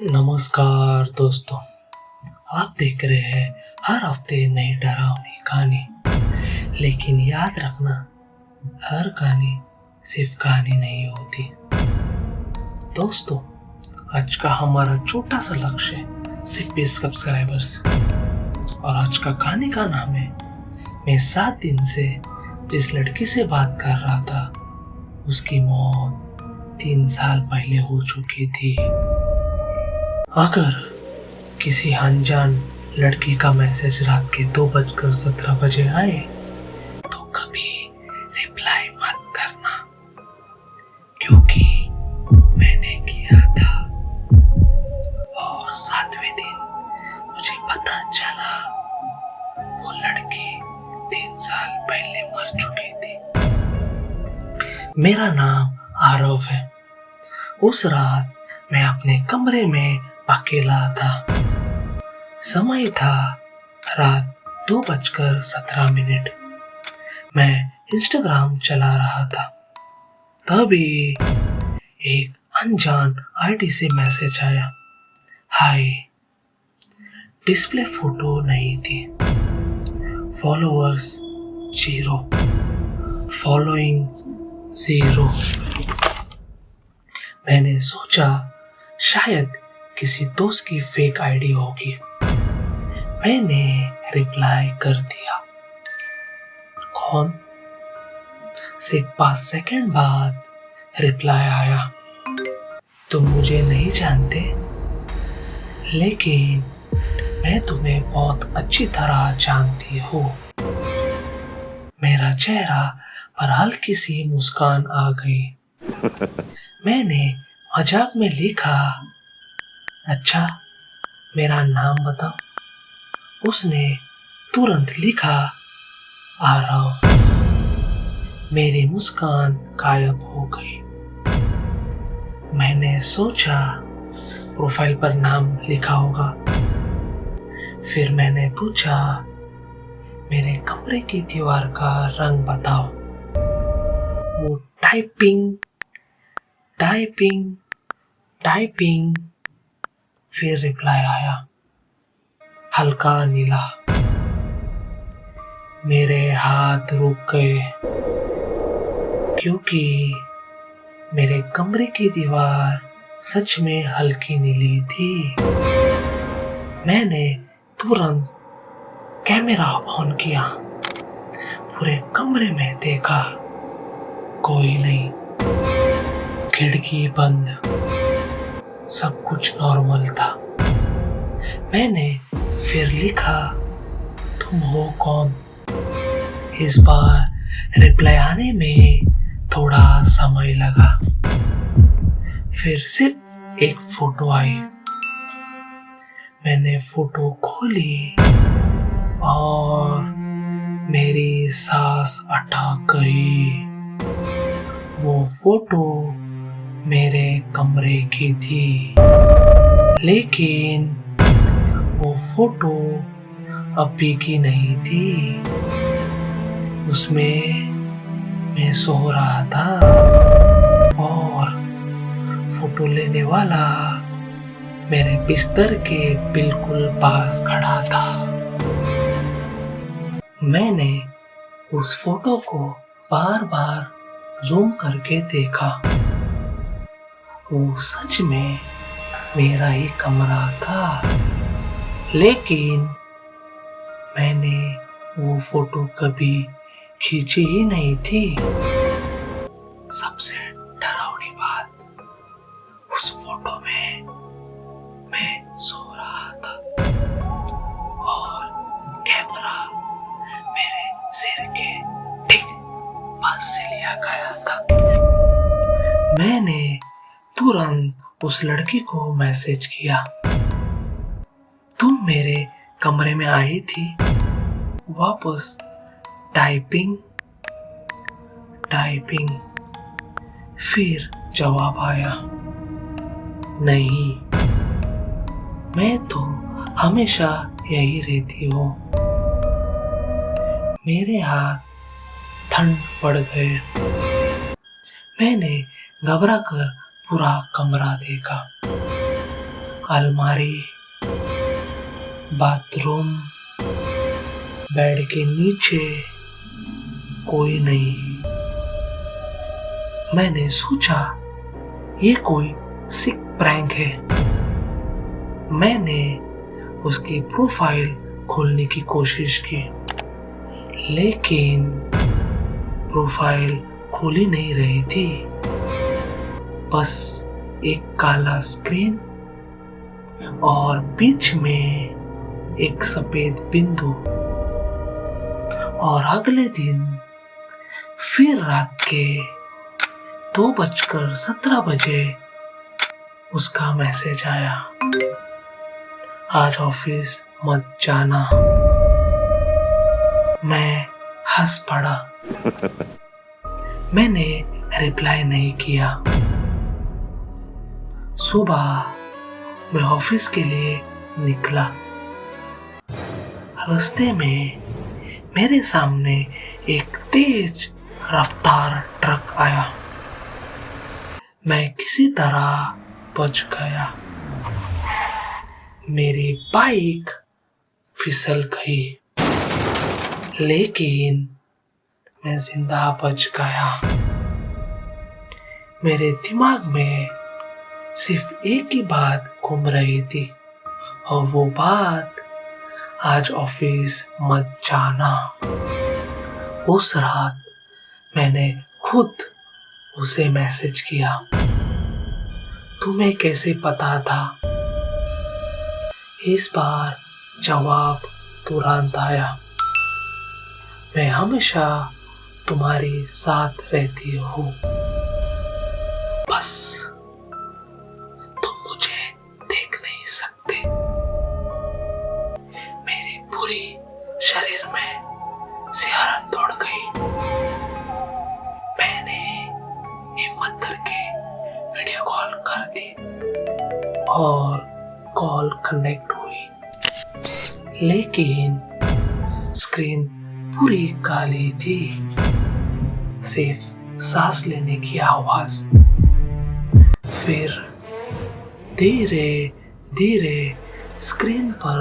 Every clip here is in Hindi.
नमस्कार दोस्तों, आप देख रहे हैं हर हफ्ते नई डरावनी कहानी। लेकिन याद रखना, हर कहानी सिर्फ कहानी नहीं होती। दोस्तों, आज का हमारा छोटा सा लक्ष्य है सिर्फ 20 सब्सक्राइबर्स। और आज का कहानी का नाम है मैं 7 दिन से जिस लड़की से बात कर रहा था उसकी मौत 3 साल पहले हो चुकी थी। अगर किसी अनजान लड़की का मैसेज रात के 2:17 आए तो कभी रिप्लाई मत करना, क्योंकि मैंने किया था और 7वें दिन मुझे पता चला वो लड़की 3 साल पहले मर चुकी थी। मेरा नाम आरव है। उस रात मैं अपने कमरे में अकेला था। समय था रात 2:17। मैं इंस्टाग्राम चला रहा था। तभी एक अनजान आईडी से मैसेज आया, हाय। डिस्प्ले फोटो नहीं थी, फॉलोअर्स 0, फॉलोइंग 0। मैंने सोचा शायद किसी दोस्त की फेक आईडी होगी। मैंने रिप्लाई कर दिया, कौन? सिर्फ 5 सेकंड बाद रिप्लाई आया, तुम मुझे नहीं जानते, लेकिन मैं तुम्हें बहुत अच्छी तरह जानती हूँ। मेरा चेहरा पर हल्की सी मुस्कान आ गई। मैंने मजाक में लिखा, अच्छा, मेरा नाम बताओ। उसने तुरंत लिखा, आरव। मेरी मुस्कान गायब हो गई। मैंने सोचा प्रोफाइल पर नाम लिखा होगा। फिर मैंने पूछा, मेरे कमरे की दीवार का रंग बताओ। वो टाइपिंग टाइपिंग टाइपिंग फिर रिप्लाई आया, हल्का नीला। मेरे हाथ रुक गए, क्योंकि मेरे कमरे की दीवार सच में हल्की नीली थी। मैंने तुरंत कैमरा ऑन किया, पूरे कमरे में देखा, कोई नहीं, खिड़की बंद, सब कुछ नॉर्मल था। मैंने फिर लिखा, तुम हो कौन? इस बार रिप्लाई आने में थोड़ा समय लगा। फिर सिर्फ एक फोटो आई। मैंने फोटो खोली और मेरी सांस अटक गई। वो फोटो मेरे कमरे की थी, लेकिन वो फोटो अभी की नहीं थी। उसमें मैं सो रहा था और फोटो लेने वाला मेरे बिस्तर के बिल्कुल पास खड़ा था। मैंने उस फोटो को बार बार जूम करके देखा। वो सच में मेरा ही कमरा था, लेकिन मैंने वो फोटो कभी खींची ही नहीं थी। सबसे डरावनी बात, उस फोटो में मैं सो रहा था और कैमरा मेरे सिर के ठीक पास से लिया गया था। मैंने तुरंत उस लड़की को मैसेज किया, तुम मेरे कमरे में आई थी? वापस टाइपिंग टाइपिंग। फिर जवाब आया, नहीं, मैं तो हमेशा यही रहती हूँ। मेरे हाथ ठंड पड़ गए। मैंने घबरा कर पूरा कमरा देखा। अलमारी, बाथरूम, बेड के नीचे कोई नहीं। मैंने सोचा ये कोई सिक प्रैंक है। मैंने उसकी प्रोफाइल खोलने की कोशिश की, लेकिन प्रोफाइल खुली नहीं रही थी। बस एक काला स्क्रीन और बीच में एक सफेद बिंदु। और अगले दिन फिर रात के 2:17 उसका मैसेज आया, आज ऑफिस मत जाना। मैं हंस पड़ा। मैंने रिप्लाई नहीं किया। सुबह मैं ऑफिस के लिए निकला। रास्ते में मेरे सामने एक तेज रफ्तार ट्रक आया। मैं किसी तरह बच गया। मेरी बाइक फिसल गई, लेकिन मैं जिंदा बच गया। मेरे दिमाग में सिर्फ एक ही बात घूम रही थी, और वो बात, आज ऑफिस मत जाना। उस रात मैंने खुद उसे मैसेज किया, तुम्हें कैसे पता था? इस बार जवाब तुरंत आया, मैं हमेशा तुम्हारी साथ रहती हूँ, बस तुम मुझे देख नहीं सकते। मेरे पूरे शरीर में सिहरन दौड़ गई। मैंने हिम्मत करके वीडियो कॉल कर दी और कॉल कनेक्ट हुई, लेकिन स्क्रीन पूरी काली थी, सिर्फ सांस लेने की आवाज। फिर धीरे धीरे स्क्रीन पर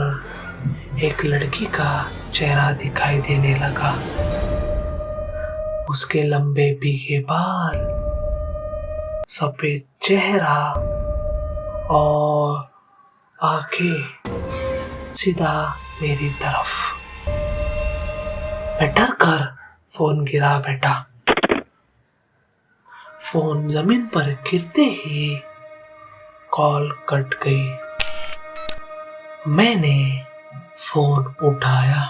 एक लड़की का चेहरा दिखाई देने लगा। उसके लंबे भीगे बाल, सफेद चेहरा और आंखें सीधा मेरी तरफ। मैं डर कर फोन गिरा बैठा। फोन जमीन पर गिरते ही कॉल कट गई। मैंने फोन उठाया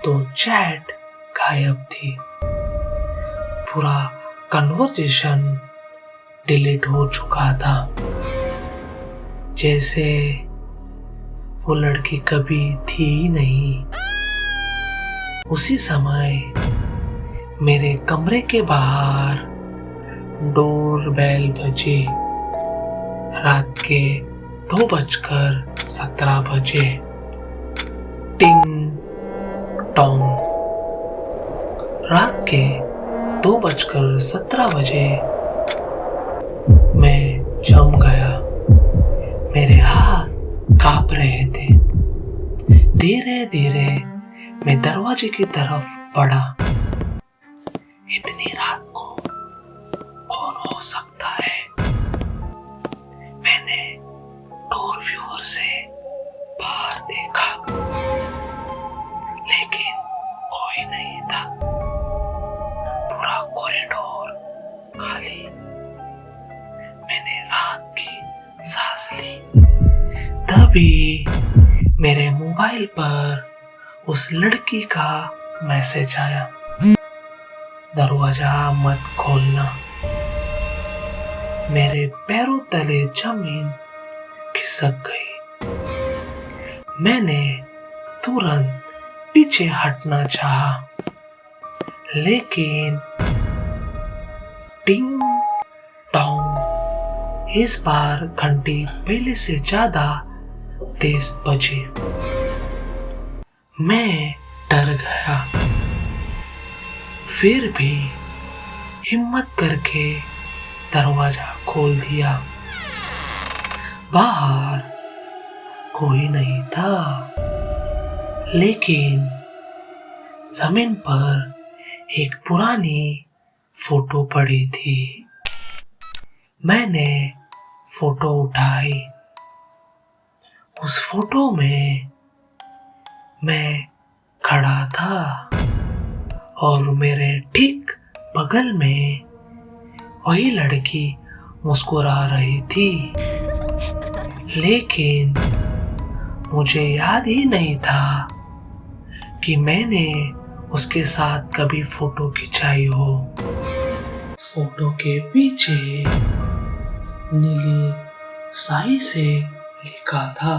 तो चैट गायब थी। पूरा कन्वर्सेशन डिलीट हो चुका था, जैसे वो लड़की कभी थी ही नहीं। उसी समय मेरे कमरे के बाहर डोर बेल बजी। रात के 2:17 टिंग टोंग। रात के 2:17 मैं जम गया। मेरे हाथ कांप रहे थे। धीरे धीरे मैं दरवाजे की तरफ बढ़ा। इतनी रात को कौन हो सकता है? मैंने डोर व्यूअर से बाहर देखा, लेकिन कोई नहीं था। पूरा कॉरिडोर खाली। मैंने रात की सांस ली। तभी मेरे मोबाइल पर उस लड़की का मैसेज आया, दरवाजा मत खोलना। मेरे पैरों तले जमीन खिसक गई। मैंने तुरंत पीछे हटना चाहा, लेकिन टिंग टोंग। इस बार घंटी पहले से ज्यादा तेज बजी। मैं डर गया, फिर भी हिम्मत करके दरवाजा खोल दिया। बाहर कोई नहीं था, लेकिन जमीन पर एक पुरानी फोटो पड़ी थी। मैंने फोटो उठाई। उस फोटो में मैं खड़ा था और मेरे ठीक बगल में वही लड़की मुस्कुरा रही थी, लेकिन मुझे याद ही नहीं था कि मैंने उसके साथ कभी फोटो खिंचाई हो। फोटो के पीछे नीली स्याही से लिखा था,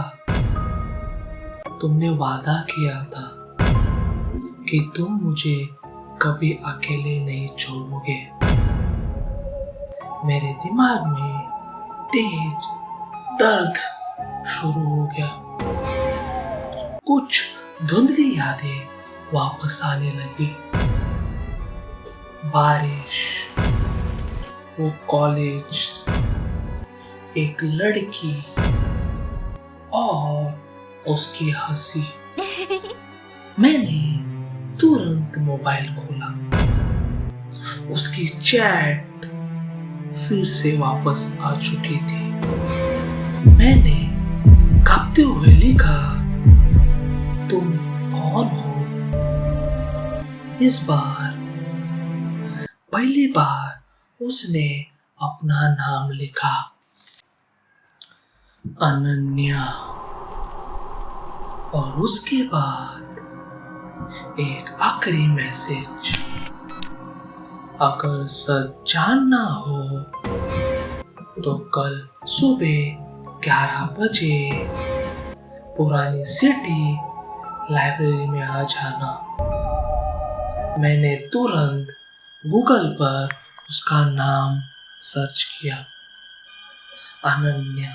तुमने वादा किया था कि तुम मुझे कभी अकेले नहीं छोड़ोगे। मेरे दिमाग में तेज दर्द शुरू हो गया। कुछ धुंधली यादें वापस आने लगी। बारिश, वो कॉलेज, एक लड़की और उसकी हंसी। मैंने तुरंत मोबाइल खोला। उसकी चैट फिर से वापस आ चुकी थी। मैंने कांपते हुए लिखा, तुम कौन हो? इस बार पहली बार उसने अपना नाम लिखा, अनन्या। और उसके बाद एक आखिरी मैसेज, अगर सच जानना हो तो कल सुबह 11 बजे पुरानी सिटी लाइब्रेरी में आ जाना। मैंने तुरंत गूगल पर उसका नाम सर्च किया, अनन्या।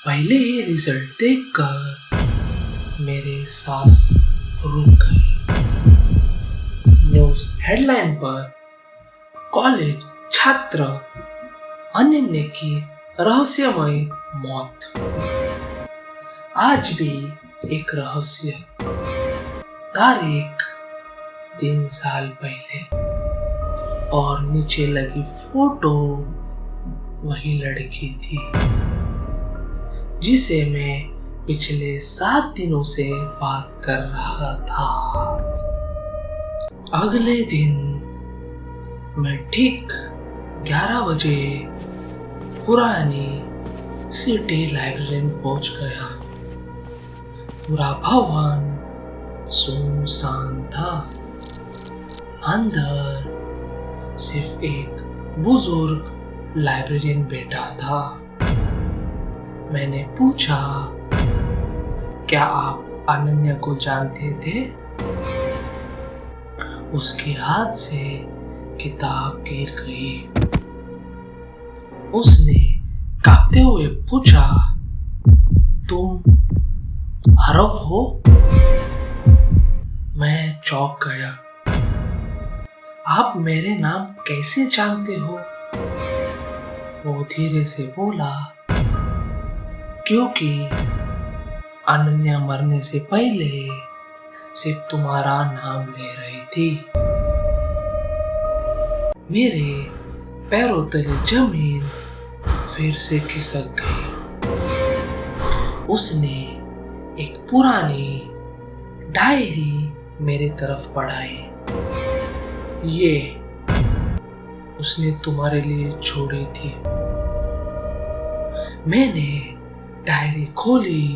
पहले ही रिजल्ट देखकर मेरे सांस रुक गई। न्यूज़ हेडलाइन पर कॉलेज छात्र अनन्या की रहस्यमय मौत। आज भी एक रहस्य। तारीख 3 साल पहले और नीचे लगी फोटो वही लड़की थी जिसे मैं पिछले 7 दिनों से बात कर रहा था। अगले दिन मैं ठीक 11 बजे पुरानी सिटी लाइब्रेरी में पहुंच गया। पूरा भवन सुनसान था। अंदर सिर्फ एक बुजुर्ग लाइब्रेरियन बैठा था। मैंने पूछा, क्या आप अनन्या को जानते थे? उसके हाथ से किताब गिर गई। उसने कांपते हुए पूछा, तुम आरव हो? मैं चौंक गया। आप मेरे नाम कैसे जानते हो? वो धीरे से बोला, क्योंकि अनन्या मरने से पहले सिर्फ तुम्हारा नाम ले रही थी। मेरे पैरों तले जमीन फिर से खिसक गई। उसने एक पुरानी डायरी मेरे तरफ बढ़ाई। ये उसने तुम्हारे लिए छोड़ी थी। मैंने डायरी खोली।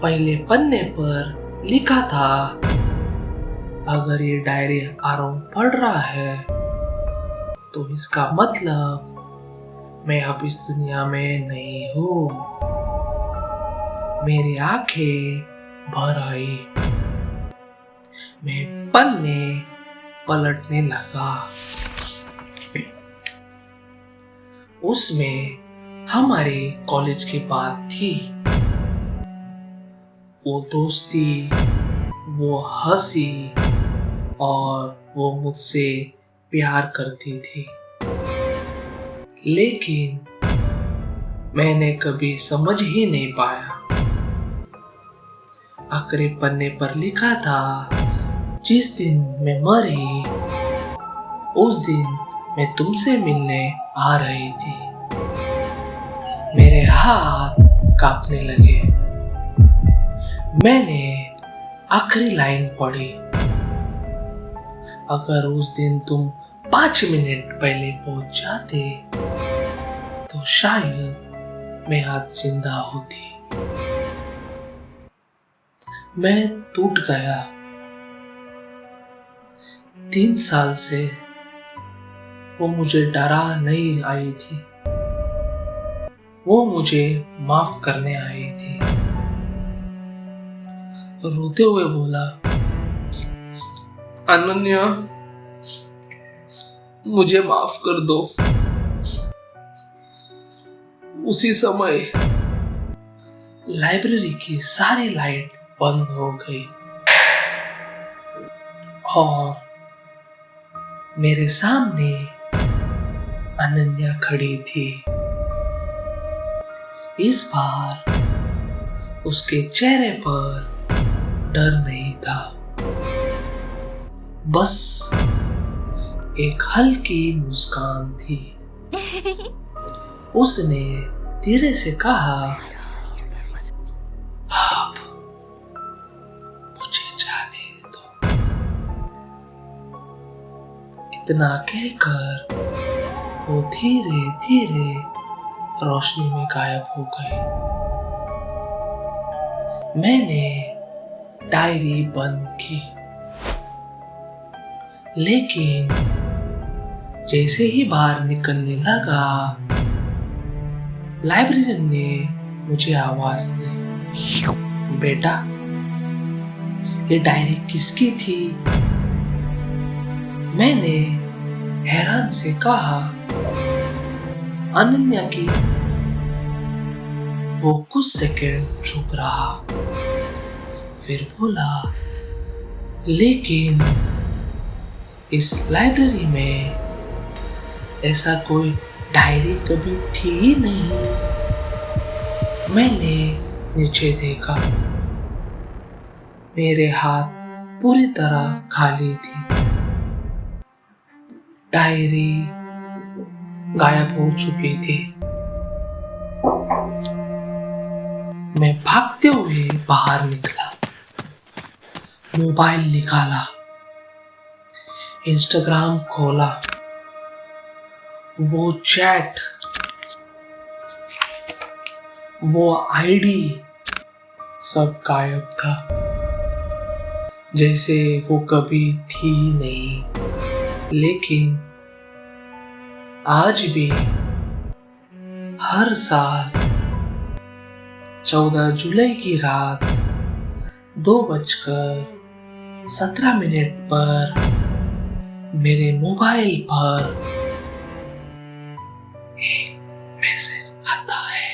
पहले पन्ने पर लिखा था, अगर ये डायरी आरव पढ़ रहा है तो इसका मतलब मैं अब इस दुनिया में नहीं हूँ। मेरी आंखें भर आई। मैं पन्ने पलटने लगा। उसमें हमारे कॉलेज की बात थी। वो दोस्ती, वो हंसी और वो मुझसे प्यार करती थी। लेकिन मैंने कभी समझ ही नहीं पाया। आखिरी पन्ने पर लिखा था, जिस दिन मैं मरी उस दिन मैं तुमसे मिलने आ रही थी। मेरे हाथ कांपने लगे। मैंने आखिरी लाइन पढ़ी, अगर उस दिन तुम 5 मिनट पहले पहुंच जाते तो शायद मैं आज जिंदा होती। मैं टूट गया। 3 साल से वो मुझे डरा नहीं आई थी, वो मुझे माफ करने आई थी। रोते हुए बोला, अनन्या मुझे माफ कर दो। उसी समय लाइब्रेरी की सारी लाइट बंद हो गई और मेरे सामने अनन्या खड़ी थी। इस बार उसके चेहरे पर डर नहीं था, बस एक हल्की मुस्कान थी। उसने धीरे से कहा, आप मुझे जाने दो। इतना कहकर वो धीरे धीरे रोशनी में गायब हो गए। मैंने डायरी बंद की, लेकिन जैसे ही बाहर निकलने लगा, लाइब्रेरियन ने मुझे आवाज दी, बेटा ये डायरी किसकी थी? मैंने हैरान से कहा, अनन्या की। वो कुछ सेकंड चुप रहा, फिर बोला, लेकिन इस लाइब्रेरी में ऐसा कोई डायरी कभी थी ही नहीं। मैंने नीचे देखा, मेरे हाथ पूरी तरह खाली थी। डायरी गायब हो चुकी थी। मैं भागते हुए बाहर निकला, मोबाइल निकाला, इंस्टाग्राम खोला। वो चैट, वो आईडी सब गायब था, जैसे वो कभी थी नहीं। लेकिन आज भी हर साल 14 जुलाई की रात 2:17 पर मेरे मोबाइल पर एक मैसेज आता है।